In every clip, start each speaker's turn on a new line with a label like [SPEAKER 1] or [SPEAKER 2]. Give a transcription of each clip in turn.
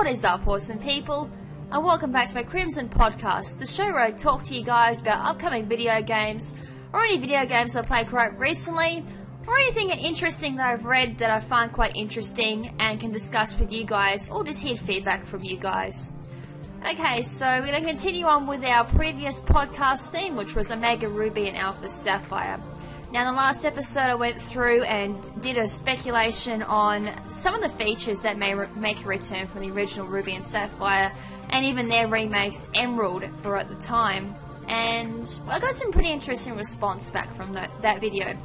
[SPEAKER 1] What is up, awesome people? And welcome back to my KrimZen podcast, the show where I talk to you guys about upcoming video games, or any video games I played quite recently, or anything interesting that I've read that I find quite interesting and can discuss with you guys, or just hear feedback from you guys. Okay, so we're going to continue on with our previous podcast theme, which was Omega Ruby and Alpha Sapphire. Now, in the last episode, I went through and did a speculation on some of the features that may make a return from the original Ruby and Sapphire, and even their remakes Emerald for at the time. And I got some pretty interesting response back from that video.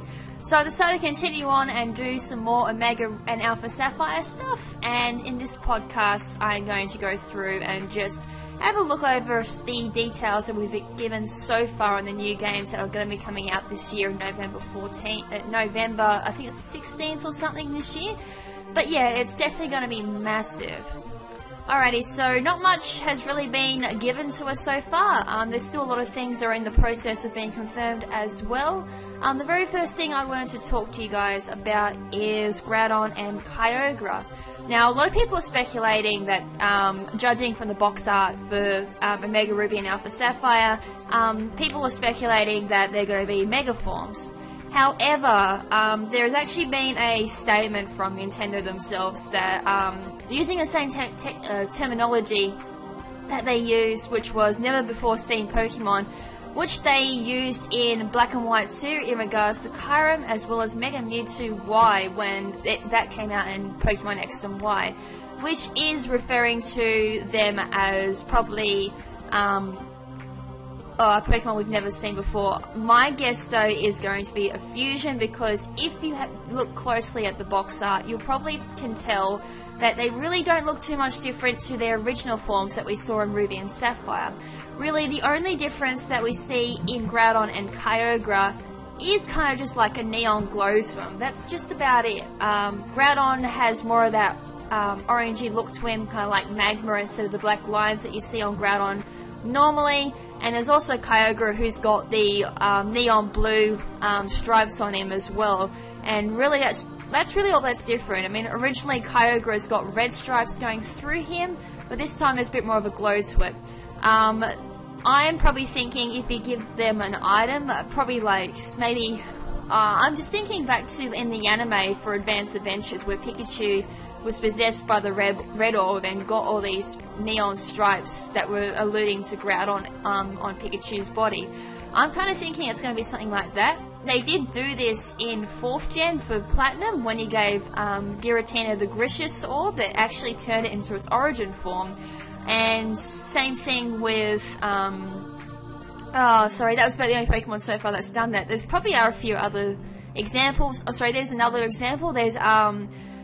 [SPEAKER 1] So I decided to continue on and do some more Omega and Alpha Sapphire stuff. And in this podcast, I'm going to go through and just have a look over the details that we've given so far on the new games that are going to be coming out this year, November 14th, I think it's 16th or something this year. But yeah, it's definitely going to be massive. Alrighty, so not much has really been given to us so far. There's still a lot of things that are in the process of being confirmed as well. The very first thing I wanted to talk to you guys about is Groudon and Kyogre. Now, a lot of people are speculating that, judging from the box art for Omega Ruby and Alpha Sapphire, people are speculating that they're going to be Mega Forms. However, there has actually been a statement from Nintendo themselves that, using the same terminology that they used, which was never before seen Pokemon, which they used in Black and White 2 in regards to Kyurem, as well as Mega Mewtwo Y when that came out in Pokemon X and Y, which is referring to them as probably a Pokemon we've never seen before. My guess, though, is going to be a fusion, because if you look closely at the box art, you probably can tell that they really don't look too much different to their original forms that we saw in Ruby and Sapphire. Really, the only difference that we see in Groudon and Kyogre is kind of just like a neon glow to them. That's just about it. Groudon has more of that orangey look to him, kind of like magma instead of the black lines that you see on Groudon normally. And there's also Kyogre, who's got the neon blue stripes on him as well. And really, that's really all that's different. I mean, originally Kyogre's got red stripes going through him, but this time there's a bit more of a glow to it. I am probably thinking if you give them an item, probably like maybe, I'm just thinking back to in the anime for Advanced Adventures where Pikachu was possessed by the red orb and got all these neon stripes that were alluding to Groudon on Pikachu's body. I'm kind of thinking it's going to be something like that. They did do this in 4th gen for Platinum when he gave Giratina the Gricious orb that actually turned it into its origin form. And same thing with, oh sorry, that was about the only Pokemon so far that's done that. There's probably are a few other examples. Oh sorry, there's another example. There's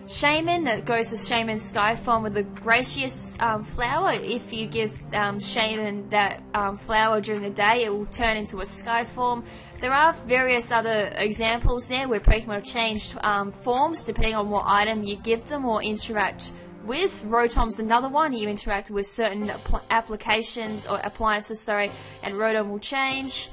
[SPEAKER 1] Shaman that goes to Shaman Sky form with the Gracious flower. If you give Shaman that flower during the day, it will turn into a Sky form. There are various other examples there where Pokemon have changed forms depending on what item you give them or interact with. Rotom's another one. You interact with certain applications or appliances, and Rotom will change.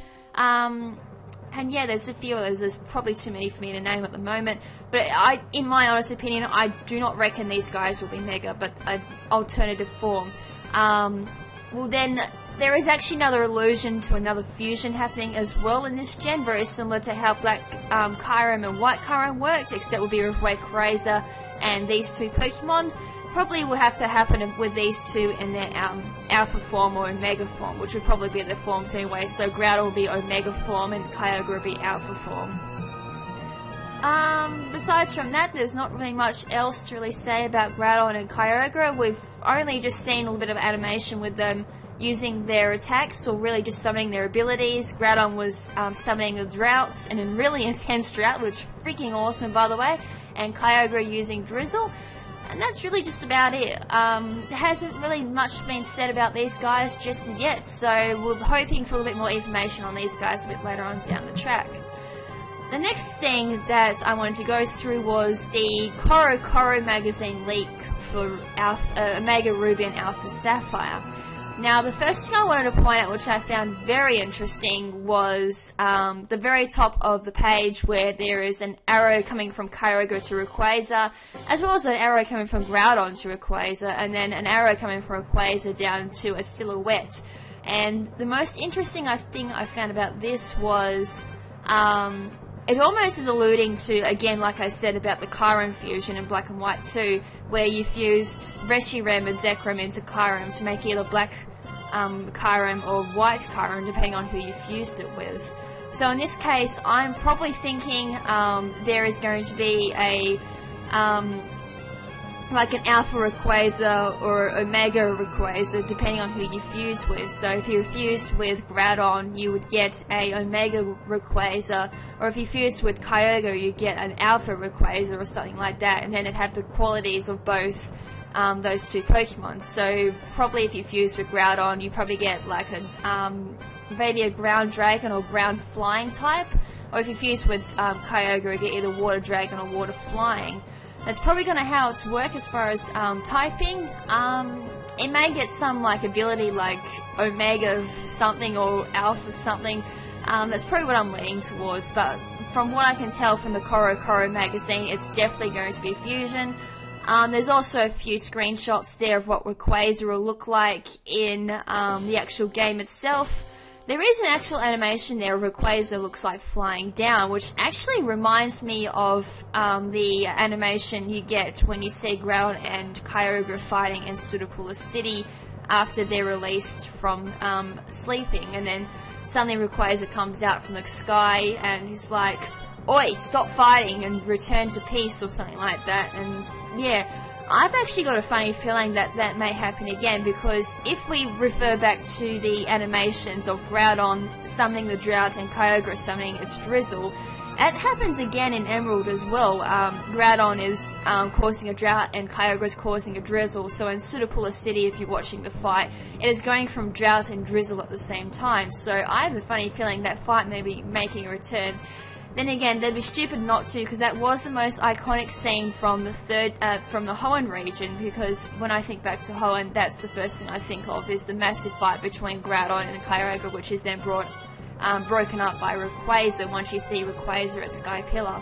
[SPEAKER 1] And yeah, there's a few others. There's probably too many for me to name at the moment. But in my honest opinion, I do not reckon these guys will be Mega, but an alternative form. Well then, there is actually another allusion to another fusion happening as well in this gen, very similar to how Black Kyurem and White Kyurem worked, except it will be with Rayquaza and these two Pokemon. Probably would have to happen with these two in their Alpha form or Omega form, which would probably be their forms anyway. So Groudon will be Omega form and Kyogre will be Alpha form. Besides from that, there's not really much else to really say about Groudon and Kyogre. We've only just seen a little bit of animation with them using their attacks, or really just summoning their abilities. Groudon was summoning the Droughts in a really intense drought, which is freaking awesome by the way, and Kyogre using Drizzle. And that's really just about it. There hasn't really much been said about these guys just yet, so we're hoping for a little bit more information on these guys a bit later on down the track. The next thing that I wanted to go through was the CoroCoro magazine leak for Omega Ruby and Alpha Sapphire. Now, the first thing I wanted to point out, which I found very interesting, was the very top of the page where there is an arrow coming from Kyogre to Rayquaza, as well as an arrow coming from Groudon to Rayquaza, and then an arrow coming from Rayquaza down to a silhouette. And the most interesting thing I found about this was it almost is alluding to, again, like I said, about the Kyurem fusion in Black and White 2, where you fused Reshiram and Zekrom into Kyurem to make either Black Kyurem or White Kyurem, depending on who you fused it with. So in this case, I'm probably thinking there is going to be a like an Alpha Rayquaza or Omega Rayquaza, depending on who you fuse with. So if you fused with Groudon, you would get a Omega Rayquaza, or if you fused with Kyogre, you get an Alpha Rayquaza or something like that, and then it'd have the qualities of both those two Pokemon. So probably if you fuse with Groudon, you probably get like a maybe a Ground Dragon or Ground Flying type, or if you fuse with Kyogre, you get either Water Dragon or Water Flying. That's probably going to how it's work as far as typing. It may get some like ability like Omega something or Alpha something. That's probably what I'm leaning towards, but from what I can tell from the CoroCoro magazine, it's definitely going to be fusion. There's also a few screenshots there of what Rayquaza will look like in the actual game itself. There is an actual animation there of Rayquaza looks like flying down, which actually reminds me of the animation you get when you see Groudon and Kyogre fighting in Sudapula City after they're released from sleeping, and then suddenly Rayquaza comes out from the sky and he's like, "Oi, stop fighting and return to peace," or something like that. And yeah, I've actually got a funny feeling that that may happen again, because if we refer back to the animations of Groudon summoning the drought and Kyogre summoning its drizzle, it happens again in Emerald as well. Groudon is causing a drought and Kyogre is causing a drizzle, so in Sudapula City, if you're watching the fight, it is going from drought and drizzle at the same time. So I have a funny feeling that fight may be making a return. Then again, they'd be stupid not to, because that was the most iconic scene from the from the Hoenn region, because when I think back to Hoenn, that's the first thing I think of, is the massive fight between Groudon and Kyogre, which is then broken up by Rayquaza once you see Rayquaza at Sky Pillar.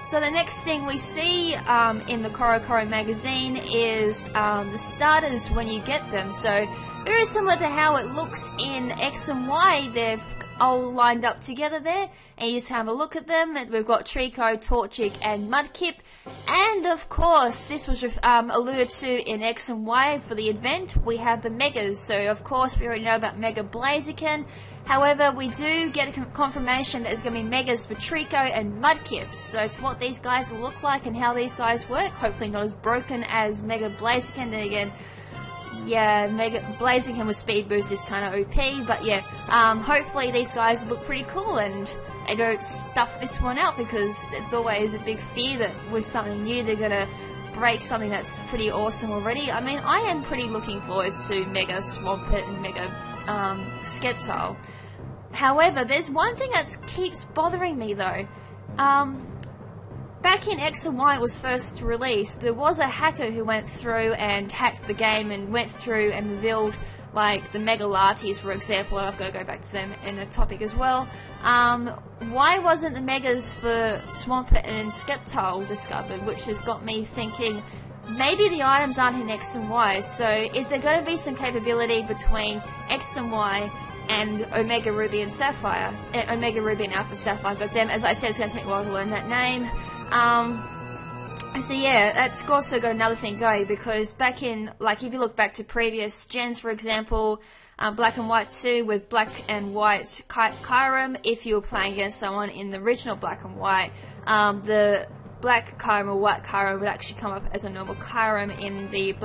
[SPEAKER 1] So the next thing we see in the CoroCoro magazine is the starters when you get them. So very similar to how it looks in X and Y, they've all lined up together there, and you just have a look at them. We've got Treecko, Torchic and Mudkip, and of course this was alluded to in X and Y for the event. We have the Megas, so of course we already know about Mega Blaziken. However, we do get a confirmation that there's going to be Megas for Treecko and Mudkip, so it's what these guys will look like and how these guys work. Hopefully not as broken as Mega Blaziken. Then again, yeah, Mega Blaziken with Speed Boost is kind of OP, but yeah, hopefully these guys look pretty cool and they don't stuff this one out, because it's always a big fear that with something new they're going to break something that's pretty awesome already. I mean, I am pretty looking forward to Mega Swampert and Mega Sceptile. However, there's one thing that keeps bothering me though. Back in X and Y it was first released, there was a hacker who went through and hacked the game and went through and revealed like the Mega Latis, for example, and I've got to go back to them in a topic as well. Why wasn't the Megas for Swampert and Sceptile discovered, which has got me thinking maybe the items aren't in X and Y, so is there going to be some capability between X and Y and Omega Ruby and Sapphire? Omega Ruby and Alpha Sapphire, goddamn, as I said, it's going to take me a while to learn that name. So yeah, that's also got another thing going, because back in, like, if you look back to previous gens, for example, Black and White 2 with Black and White Kyurem, if you were playing against someone in the original Black and White, the Black Kyurem or White Kyurem would actually come up as a normal Kyurem in the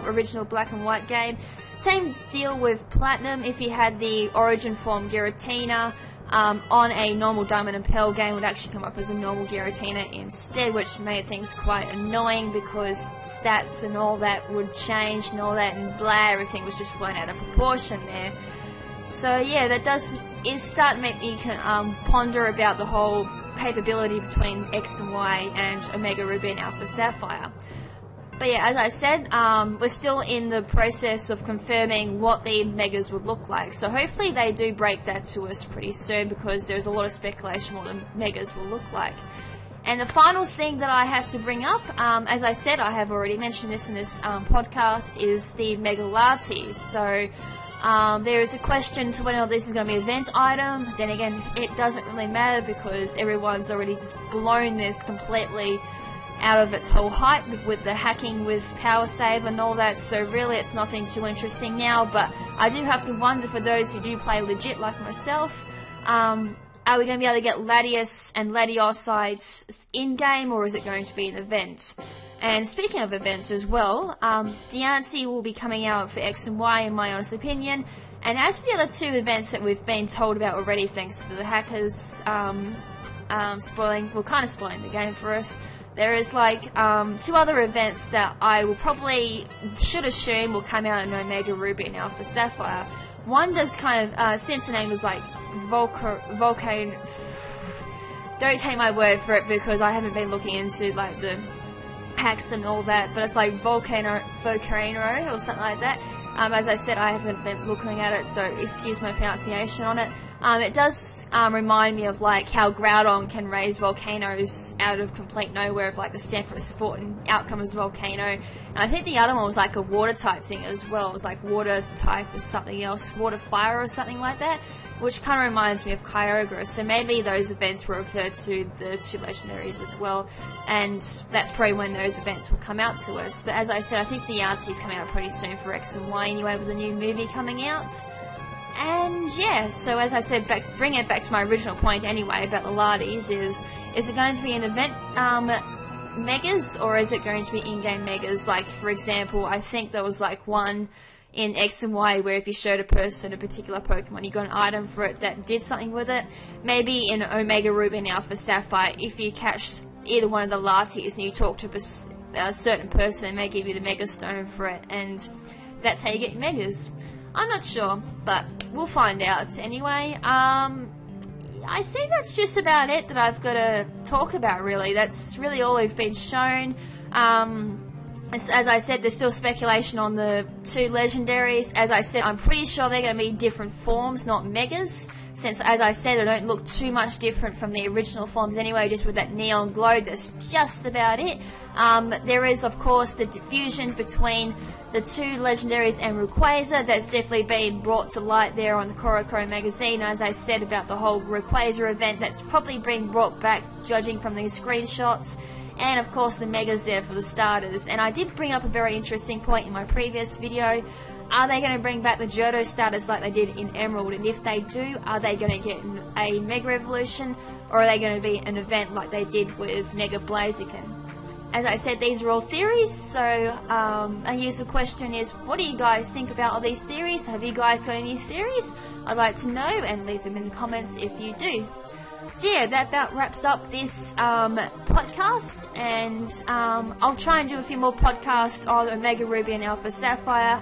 [SPEAKER 1] original Black and White game. Same deal with Platinum. If you had the Origin form Giratina on a normal Diamond and Pearl game, would actually come up as a normal Giratina instead, which made things quite annoying because stats and all that would change and all that, and blah, everything was just flown out of proportion there. So yeah, that is starting to make me ponder about the whole capability between X and Y and Omega Ruby and Alpha Sapphire. But yeah, as I said, we're still in the process of confirming what the megas would look like. So hopefully they do break that to us pretty soon, because there's a lot of speculation what the megas will look like. And the final thing that I have to bring up, as I said, I have already mentioned this in this podcast, is the Mega Lattes. So there is a question to whether this is going to be an event item. Then again, it doesn't really matter, because everyone's already just blown this completely out of its whole hype with the hacking with Power Save and all that. So really it's nothing too interesting now. But I do have to wonder, for those who do play legit like myself, are we going to be able to get Latios and Latiosites in-game, or is it going to be an event? And speaking of events as well, Diancie will be coming out for X and Y, in my honest opinion. And as for the other two events that we've been told about already, thanks to the hackers spoiling the game for us, there is like 2 other events that I should assume will come out in Omega Ruby and Alpha Sapphire. One does kind of, since the name was like Volcano. Don't take my word for it, because I haven't been looking into like the hacks and all that, but it's like Volcano or something like that. As I said, I haven't been looking at it, so excuse my pronunciation on it. It does remind me of like how Groudon can raise volcanoes out of complete nowhere, of like the Stanford Sport and outcome as volcano. And I think the other one was like a water type thing as well. It was like water type or something else, water fire or something like that, which kind of reminds me of Kyogre. So maybe those events were referred to the 2 legendaries as well, and that's probably when those events will come out to us. But as I said, I think the Diancie's coming out pretty soon for X and Y anyway, with a new movie coming out. And yeah, so as I said, bring it back to my original point anyway about the Lattes, is it going to be an event megas, or is it going to be in-game megas? Like, for example, I think there was like one in X and Y where if you showed a person a particular Pokemon, you got an item for it that did something with it. Maybe in Omega Ruby and Alpha Sapphire, if you catch either one of the Lattes and you talk to a certain person, they may give you the Mega Stone for it, and that's how you get your Megas. I'm not sure, but we'll find out anyway. I think that's just about it that I've got to talk about, really. That's really all we've been shown. As I said, there's still speculation on the 2 legendaries. As I said, I'm pretty sure they're going to be different forms, not megas, since, as I said, they don't look too much different from the original forms anyway, just with that neon glow. That's just about it. There is, of course, the diffusions between the 2 legendaries and Rayquaza. That's definitely been brought to light there on the CoroCoro magazine. As I said about the whole Rayquaza event, that's probably been brought back, judging from these screenshots. And of course the Megas there for the starters. And I did bring up a very interesting point in my previous video. Are they going to bring back the Johto starters like they did in Emerald? And if they do, are they going to get a Mega Evolution? Or are they going to be an event like they did with Mega Blaziken? As I said, these are all theories, so a user question is, what do you guys think about all these theories? Have you guys got any theories? I'd like to know, and leave them in the comments if you do. So yeah, that about wraps up this podcast, and I'll try and do a few more podcasts on Omega Ruby and Alpha Sapphire.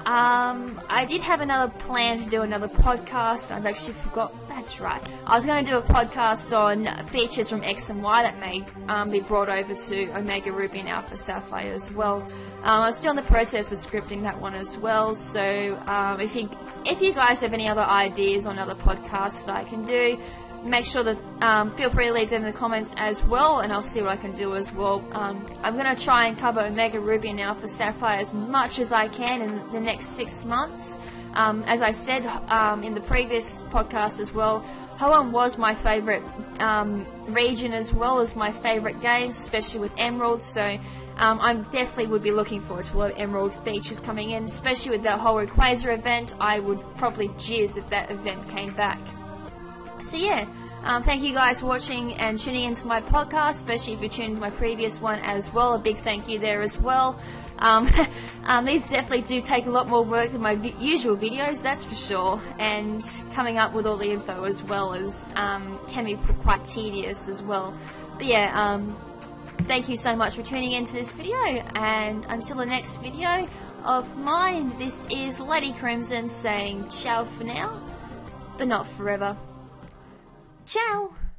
[SPEAKER 1] I did have another plan to do another podcast. I've actually forgot. That's right. I was going to do a podcast on features from X and Y that may be brought over to Omega Ruby and Alpha Sapphire as well. I'm still in the process of scripting that one as well. So if you guys have any other ideas on other podcasts that I can do, make sure that feel free to leave them in the comments as well, and I'll see what I can do as well. I'm going to try and cover Omega Ruby and Alpha Sapphire as much as I can in the next 6 months. As I said in the previous podcast as well, Hoenn was my favourite region as well as my favourite game, especially with Emerald, so I definitely would be looking forward to a lot of Emerald features coming in, especially with that whole Rayquaza event. I would probably jizz if that event came back. So yeah, thank you guys for watching and tuning into my podcast, especially if you tuned into my previous one as well. A big thank you there as well. These definitely do take a lot more work than my usual videos, that's for sure, and coming up with all the info as well as can be quite tedious as well. But yeah, thank you so much for tuning into this video, and until the next video of mine, this is Lady KrimZen saying ciao for now, but not forever. Ciao!